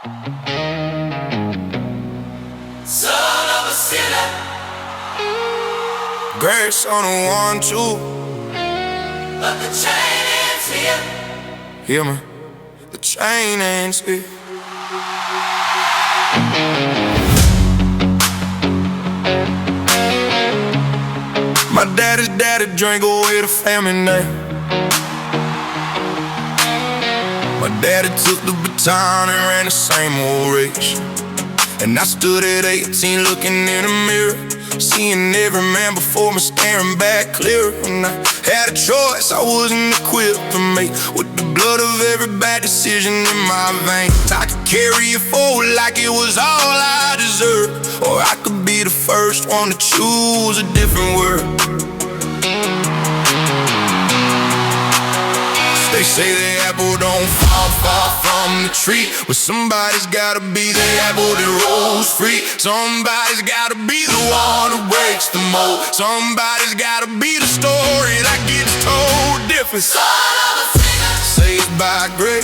Son of a sinner. Grace on a 1-2. But the chain is here. Hear me? The chain ain't here. My daddy's daddy drank away the family name. My daddy took the baton and ran the same old race. And I stood at 18 looking in the mirror, seeing every man before me staring back clearer. And I had a choice I wasn't equipped to make, with the blood of every bad decision in my veins. I could carry it forward like it was all I deserved, or I could be the first one to choose a different word. They say the apple don't fall far from the tree, but somebody's gotta be the apple that rolls free. Somebody's gotta be the one who breaks the mold. Somebody's gotta be the story that gets told different. Son of a sinner. Saved by grace,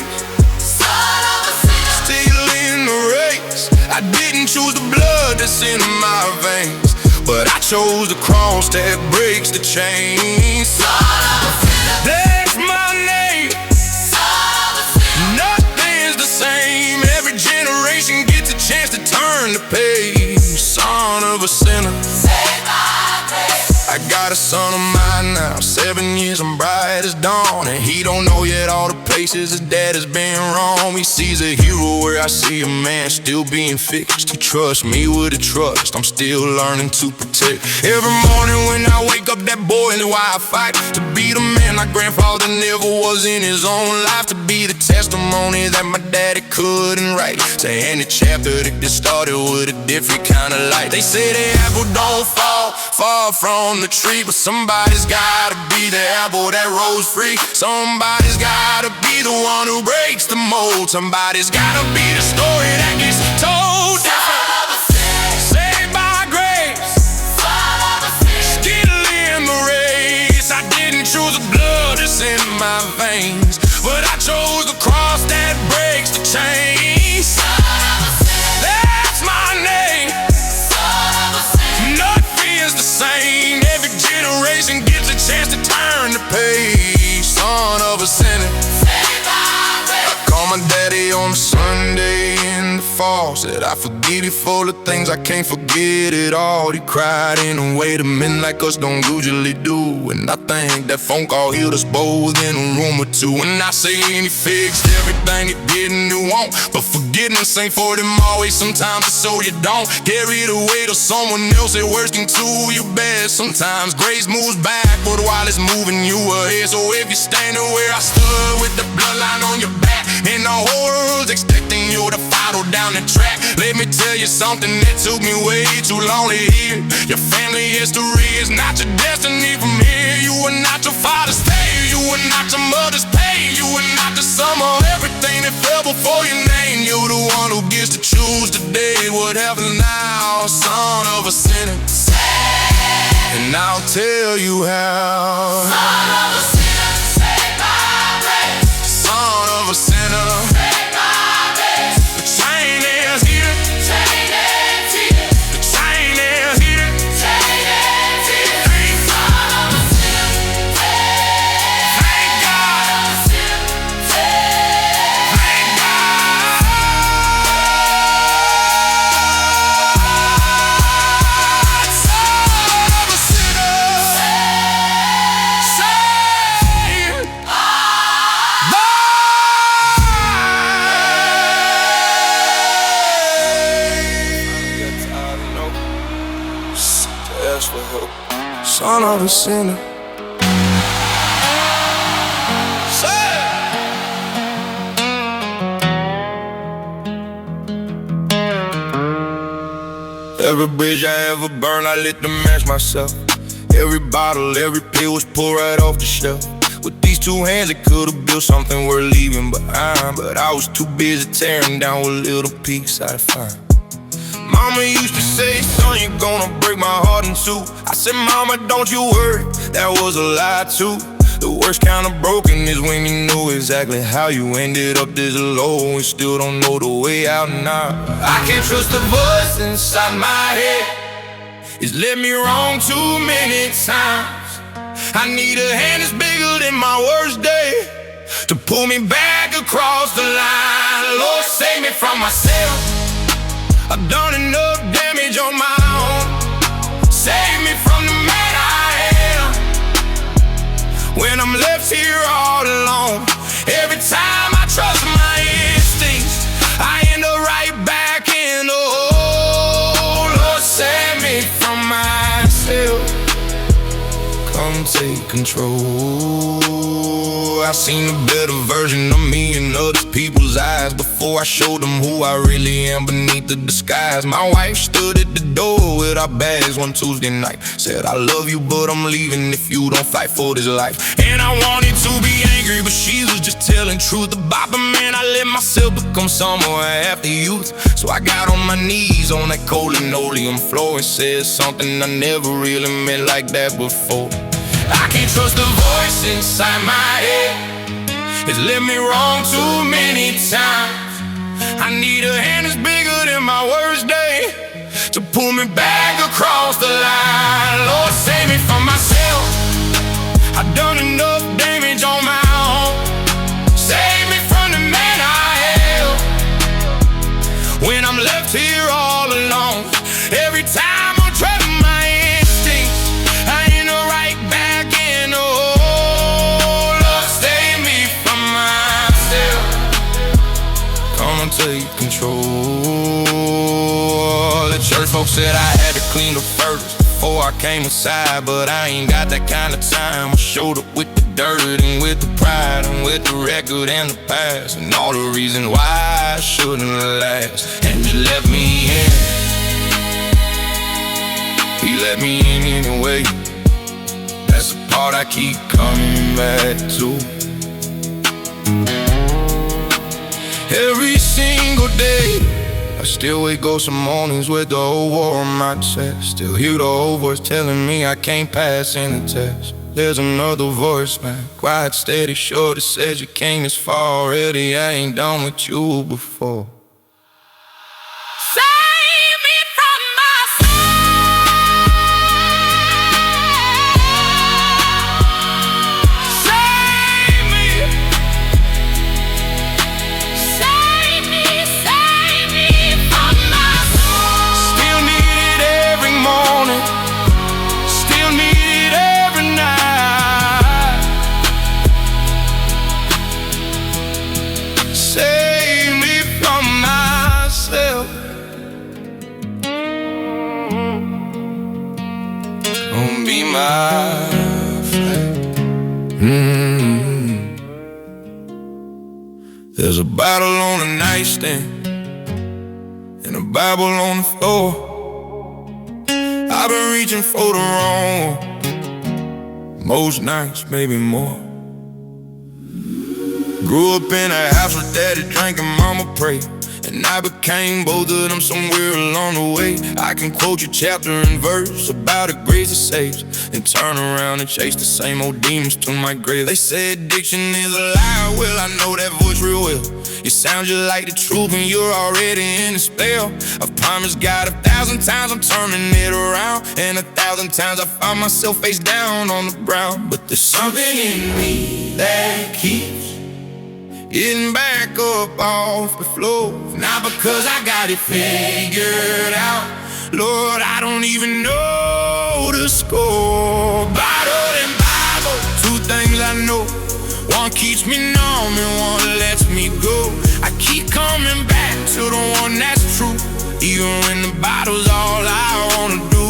Son of a sinner. still in the race. I didn't choose the blood that's in my veins, but I chose the cross that breaks the chains. Son of a sinner. That's my name. Son of a sinner. Nothing's the same. Every generation gets a chance to turn the page. Son of a sinner. Saved by grace. I got a son of mine now, 7 years and bright as dawn, and he don't know yet all the places his dad has been wrong. He sees a hero where I see a man still being fixed. He trusts me with a trust I'm still learning to protect. Every morning when I wake up, that boy is why I fight, to be the man my grandfather never was in his own life, to be the testimony that my daddy couldn't write, to end the chapter that just started with a different kind of light. They say the apple don't fall far from the tree, but somebody's gotta be the apple that rolls free. Somebody's gotta be the one who breaks the mold. Somebody's gotta be the story that gets told. Son of a sinner. Saved by grace, Son of a sinner. still in the race. I didn't choose the blood that's in my veins, but I chose the cross that breaks the chains. Son of a sinner. That's my name. Son of a sinner. Nothing's the same. Every generation gets a chance to turn the page. Son of a sinner. Saved by grace. Call my daddy on a Sunday in the fall, said I forgive you for the things I can't forget at all. He cried in a way that men like us don't usually do, and I think that phone call healed us both in a room or two. And I say he fixed everything he didn't want, but forgiveness ain't for them always. Sometimes it's so you don't carry the weight of someone else at worst into your best. Sometimes grace moves backward while it's moving you ahead. So if you're standing where I stood with the bloodline on your back, and the whole world's expecting you to follow down the track, let me tell you something that took me way too long to hear. Your family history is not your destiny from here. You were not your father's slave, you were not your mother's pain, you were not the sum of everything that fell before your name. You're the one who gets to choose today what happens now. Son of a sinner, and I'll tell you how. Son of a sinner. Saved by grace. Son of a sinner. Saved by grace. The chain is here. Chain is here. The chain is here. Chain is here. Son of a sinner. Thank God. Son of a sinner. Thank God. Son of a sinner. Saved by ask for help. Son of a sinner. Every bridge I ever burned, I lit the match myself. Every bottle, every pill was pulled right off the shelf. With these two hands, it could've built something worth leaving behind, but I was too busy tearing down what little piece I'd find. Mama used to say, son, you're gonna break my heart in two. I said, mama, don't you worry, that was a lie too. The worst kind of broken is when you know exactly how you ended up this low and still don't know the way out now. I can't trust the voice inside my head. It's led me wrong too many times. I need a hand that's bigger than my worst day to pull me back across the line. Lord, save me from myself. I've done enough damage on my own. Save me from the man I am when I'm left here all alone. Every time I trust my instincts, I end up right back in the hole. Lord, save me from myself. Come take control. I seen a better version of me in other people's eyes before I showed them who I really am beneath the disguise. My wife stood at the door with our bags one Tuesday night. Said, I love you, but I'm leaving if you don't fight for this life. And I wanted to be angry, but she was just telling truth about the man I let myself become somewhere after youth. So I got on my knees on that cold linoleum floor and said something I never really meant like that before. I can't trust the voice inside my head. It's led me wrong too many times. I need a hand that's bigger than my worst day to pull me back across the line. Lord, save me from myself. I've done enough damage on my own. Save me from the man I am when I'm left here all alone. Every time I'm trusting my instincts, I end up right back in the hole. Lord, save me from myself. Come and take control. The church folks said I had to clean up first before I came inside, but I ain't got that kind of time. I showed up with the dirt and with the pride and with the record and the past and all the reasons why I shouldn't last. And you let me in. He let me in anyway. That's the part I keep coming back to. Every single day I still wake up some mornings with the old war on my chest. Still hear the old voice telling me I can't pass any test. There's another voice, man, quiet, steady, sure, that says you came this far already. I ain't done with you before. Save me from myself. Save me. Save me, save me from myself. Still need it every morning, still need it every night. Save me from myself. Don't be my friend. There's a bottle on the nightstand and a Bible on the floor. I've been reaching for the wrong one most nights, maybe more. Grew up in a house with daddy drinking, mama pray, and I became both of them somewhere along the way. I can quote you chapter and verse about a grace that saves, and turn around and chase the same old demons to my grave. They say addiction is a lie, well I know that voice real well. You sound just like the truth and you're already in the spell. I've promised God 1,000 times I'm turning it around, and 1,000 times I find myself face down on the ground. But there's something in me that keeps getting back up off the floor. Not because I got it figured out, Lord, I don't even know the score. Bottle and Bible, two things I know. One keeps me numb and one lets me go. I keep coming back to the one that's true, even when the bottle's all I wanna do.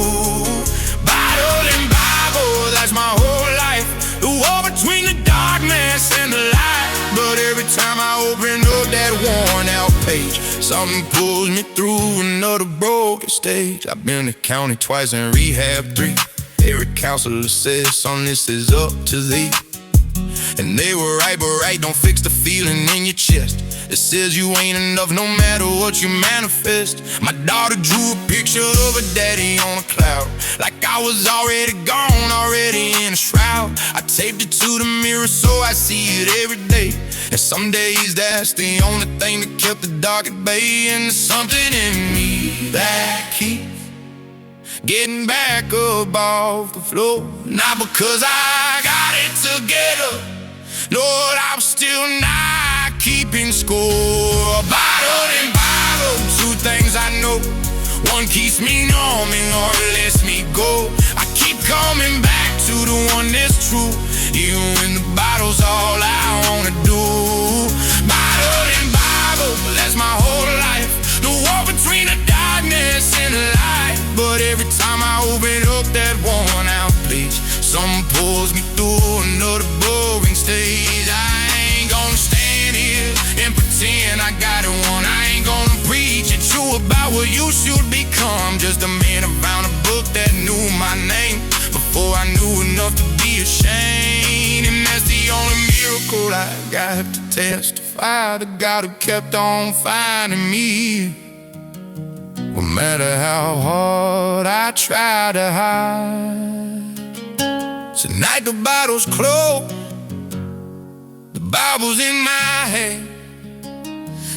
Bottle and Bible, that's my whole life. The war between the darkness and the light. But every time I open up that worn out page, something pulls me through another broken stage. I've been to county twice and rehab 3. Every counselor says, son, this is up to thee. And they were right, but right don't fix the feeling in your chest that says you ain't enough no matter what you manifest. My daughter drew a picture of her daddy on a cloud, like I was already gone, already in a shroud. I taped it to the mirror so I see it every day, and some days that's the only thing that kept the dark at bay. And there's something in me that keeps getting back up off the floor. Not because I got it together, Lord, I'm still not keeping score. Bottled and bottled, two things I know. One keeps me numbing or lets me go. I keep coming back to the one that's true, even when the bottle's all I wanna do. Bottled and bottled, that's my whole life. The war between the darkness and the light. But every time I open up that worn out page, something pulls me through another boring stage. I ain't gonna stand here and pretend I got it won. I ain't gonna preach at you about what you should become. Just a man around a book that knew my name before I knew enough to be ashamed. And that's the only miracle I got to testify. The God who kept on finding me. No matter how hard I try to hide, tonight the bottle's closed, the Bible's in my hand.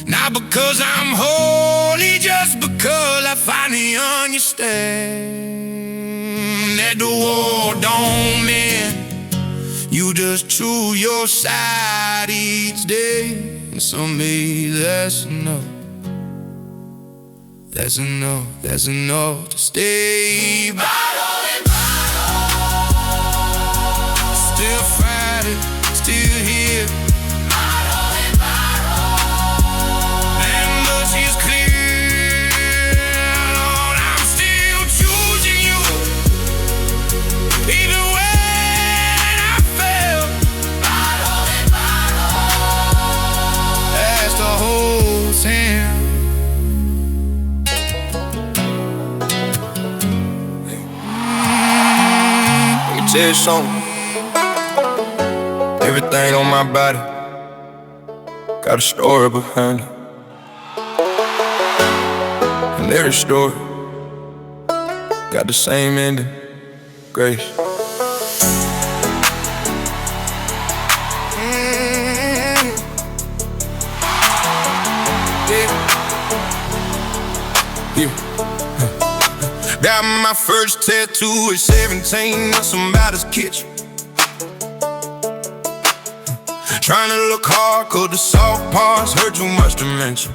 Not because I'm holy, just because I finally understand that the war don't end. You just choose your side each day, and someday that's enough. That's enough, that's enough to stay. Bottled and bottled, still fighting, still here. Bottled and bottled, and much is clear. Lord, I'm still choosing you, even when I fail. Bottled and bottled, that's the whole thing. Tell you something. Everything on my body got a story behind it, and every story got the same ending. Grace. Yeah. Got my first tattoo at 17 on somebody's kitchen. Trying to look hard cause the soft parts hurt too much to mention.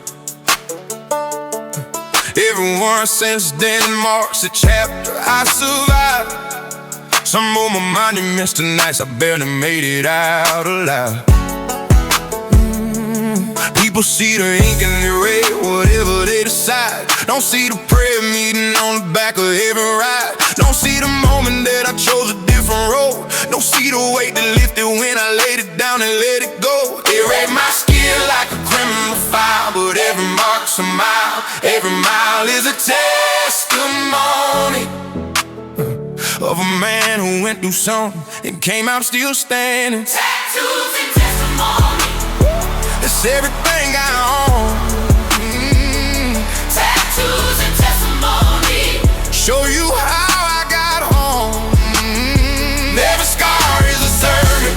Everyone since then marks a chapter I survived. Some of my money missed the nights I barely made it out alive. People see the ink and the red, whatever they decide. Don't see the prayer meeting on the back of every ride. Don't see the moment that I chose a different road. Don't see the weight that lifted when I laid it down and let it go. They rate my skill like a criminal file, but every mark's a mile. Every mile is a testimony of a man who went through something and came out still standing. Tattoos and testimony. It's everything I own. Tattoos and testimony. Show you how I got home. Every scar is a sermon.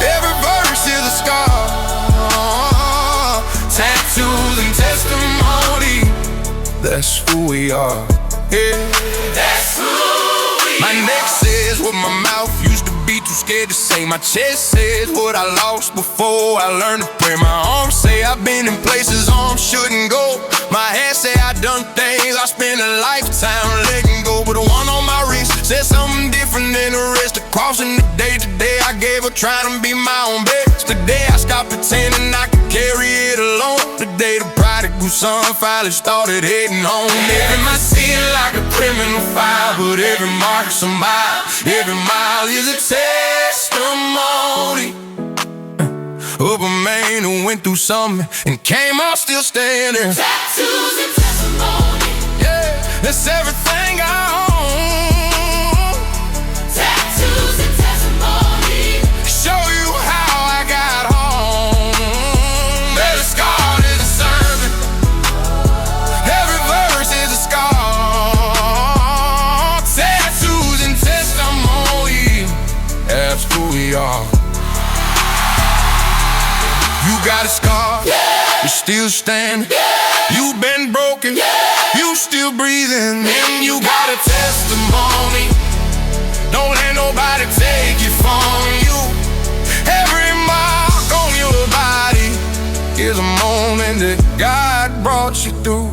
Every verse is a scar. Tattoos and testimony. That's who we are. Yeah. That's who we My are. neck says what my mouth used to be too scared to say. My chest says what I lost before I learned to pray. My arms say I've been in places arms shouldn't go. My head say I done things I spent a lifetime letting go. But the one on my wrist said something different than the rest. Crossing the day to day I gave up trying to be my own best. Today I stopped pretending I could carry it alone. Today the prodigal son finally started heading home. Every mile seemed like a criminal file, but every mark's a mile. Every mile is a testimony of a man who went through something and came out still standing. Tattoos and testimony. Yeah, that's everything I own. Tattoos and testimony. got a scar, you still standing. You've been broken, you still breathing. And you got a testimony. Don't let nobody take it from you. Every mark on your body is a moment that God brought you through.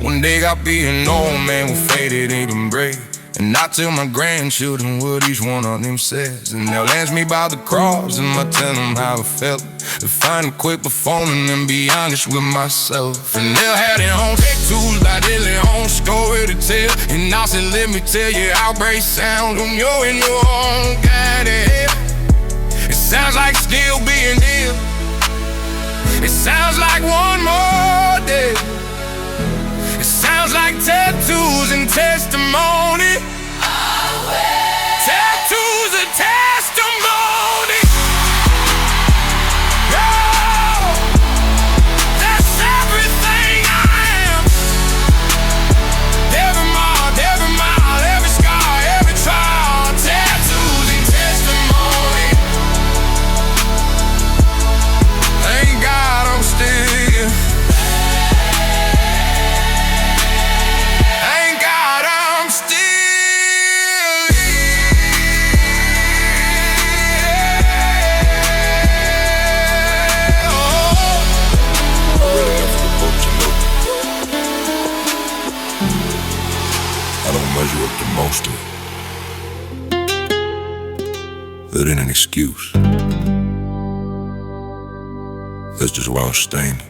One day I'll be an old man with faded even brave, and I tell my grandchildren what each one of them says. And they'll ask me about the cross, and I tell them how it felt to finally quit performing and be honest with myself. And they'll have their own tattoos, like their own story to tell. And I said, let me tell you how great sounds when you're in your own kind of hell. It sounds like still being healed. It sounds like one more day. It sounds like tattoos and testimony. Tattoos and testimony. Oh, that's everything I am. Every mile, every scar, every trial. Tattoos and testimony. Thank God I'm still here. Thank God I'm still here. I don't measure up to most of it. That ain't an excuse. That's just why I'm staying.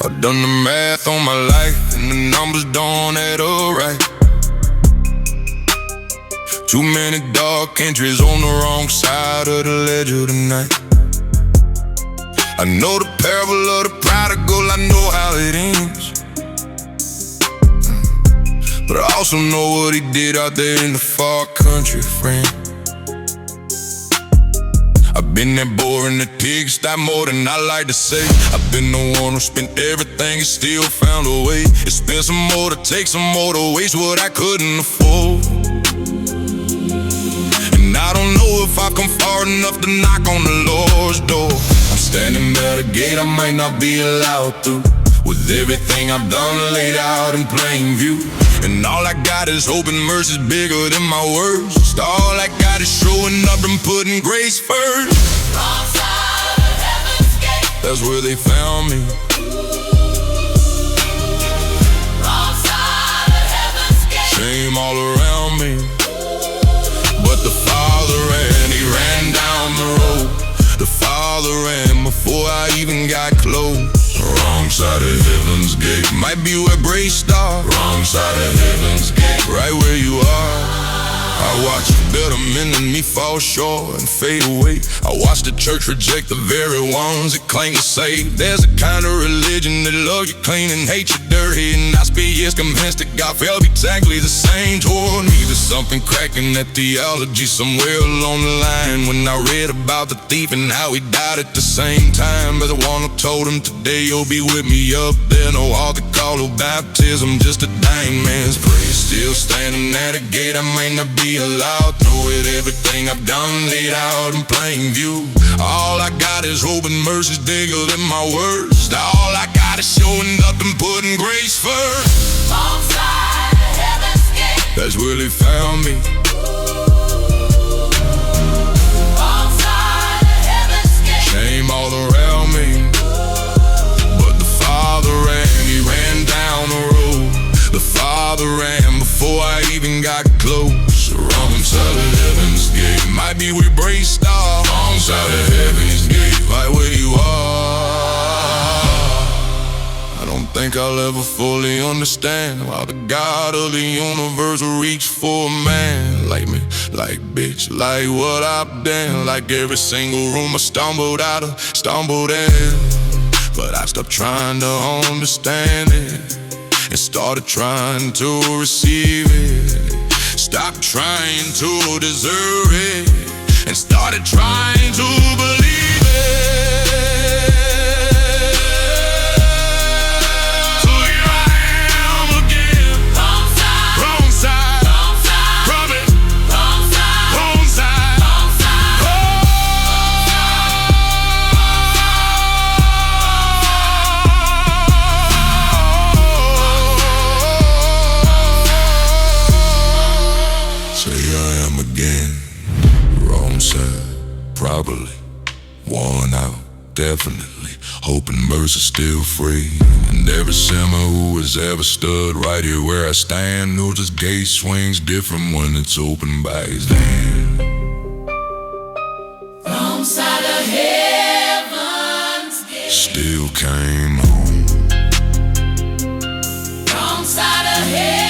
I've done the math on my life, and the numbers don't add up right. Too many dark entries on the wrong side of the ledger tonight. I know the parable of the prodigal, I know how it ends. But I also know what he did out there in the far country, friend. I've been that boy in the pigsty more than I like to say. I've been the one who spent everything and still found a way. It's been some more to take, some more to waste what I couldn't afford. And I don't know if I've come far enough to knock on the Lord's door. I'm standing at a gate I might not be allowed through, with everything I've done laid out in plain view. And all I got is hope and mercy's bigger than my words. All I got is showing up and putting grace first. Wrong side of heaven's gate. That's where they found me. Wrong side of heaven's gate. Shame all around me. But the Father ran, he ran down the road. The Father ran before I even got close. Wrong side of heaven's gate might be where grace starts. Wrong side of heaven's gate, right where you are. I watch better men than me fall short and fade away. I watch the church reject the very ones that claim to save. There's a kind of religion that love you clean and hate you dirty, and I speak yes convinced that God felt exactly the same toward me. There's something cracking that theology somewhere along the line, when I read about the thief and how he died at the same time. But the one who told him today you'll be with me up there. No altar call or baptism, just a dying man's praise. Still standing at a gate I might not be allowed through it. Everything I've done laid out in plain view. All I got is hope and mercy's bigger than my words. All I got is showing up and putting grace first. Wrong side of heaven's gate. That's where they found me. Wrong side of heaven's gate. Shame all around me. But the Father ran, he ran down the road. The Father ran before I even got close. Wrong side of heaven's gate might be where grace starts. Wrong side of heaven's gate, right where you are. I don't think I'll ever fully understand why the God of the universe will reach for a man like me, like bitch, like what I've done. Like every single room I stumbled out of, stumbled in. But I stopped trying to understand it and started trying to receive it. Stopped trying to deserve it and started trying to believe it. probably worn out, definitely hoping mercy's still free. And every sinner who has ever stood right here where I stand knows this gate swings different when it's opened by his hand. Wrong side of heaven's gate. Still came home. Wrong side of heaven's